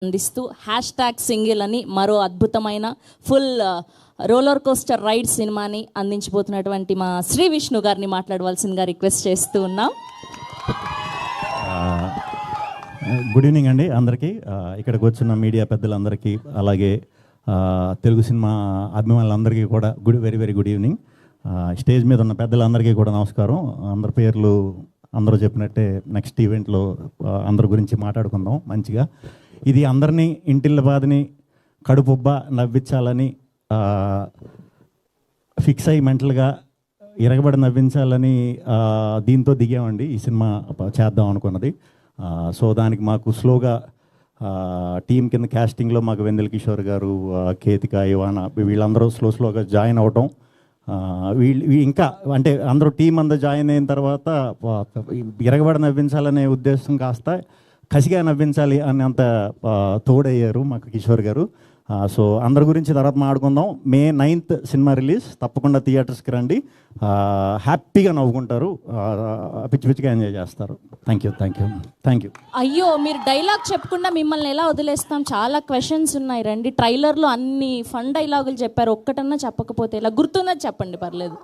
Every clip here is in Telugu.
అందిస్తూ #సింగిల్ అని మరో అద్భుతమైన ఫుల్ రోలర్ కోస్టర్ రైడ్ సినిమాని అందించబోతున్నటువంటి మా శ్రీ విష్ణు గారిని మాట్లాడవలసిందిగా రిక్వెస్ట్ చేస్తూ ఉన్నాం. గుడ్ ఈవినింగ్ అండి అందరికీ, ఇక్కడికి వచ్చిన మీడియా పెద్దలందరికీ, అలాగే తెలుగు సినిమా అభిమానులందరికీ కూడా very very good evening. Stage మీద ఉన్న పెద్దలందరికీ కూడా నమస్కారం. అందరి పేర్లు అందరూ చెప్పినట్టే నెక్స్ట్ ఈవెంట్లో అందరి గురించి మాట్లాడుకుందాం మంచిగా. ఇది అందరినీ ఇంటిల్ల బాధని కడుపుబ్బ నవ్వించాలని ఫిక్స్ అయ్యి మెంటల్గా ఇరగబడి నవ్వించాలని దీంతో దిగామండి ఈ సినిమా చేద్దాం అనుకున్నది. సో దానికి మాకు స్లోగా టీం కింద క్యాస్టింగ్లో మాకు వెన్నెల కిషోర్ గారు, కేతిక, ఇవానా వీళ్ళందరూ స్లోగా జాయిన్ అవటం, వీళ్ళు ఇంకా అంటే అందరూ టీం అందరూ జాయిన్ అయిన తర్వాత ఇరగబడి నవ్వించాలనే ఉద్దేశం కాస్త కసిగా నవ్వించాలి అని అంత తోడయ్యారు మాకు కిషోర్ గారు. సో అందరి గురించి తర్వాత మాట్లాడుకుందాం. May 9th సినిమా రిలీజ్, తప్పకుండా థియేటర్స్కి రండి, హ్యాపీగా నవ్వుకుంటారు, పిచ్చిగా ఎంజాయ్ చేస్తారు. Thank you. అయ్యో, మీరు డైలాగ్ చెప్పకుండా మిమ్మల్ని ఎలా వదిలేస్తాం? చాలా క్వశ్చన్స్ ఉన్నాయి, రండి. ట్రైలర్లో అన్ని ఫన్ డైలాగులు చెప్పారు, ఒక్కటన్నా చెప్పకపోతే ఇలా గుర్తున్నది చెప్పండి, పర్లేదు.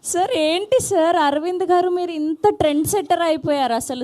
సార్ ఏంటి సార్ అరవింద్ గారు, మీరు ఇంత ట్రెండ్ సెట్టర్ అయిపోయారు. అసలు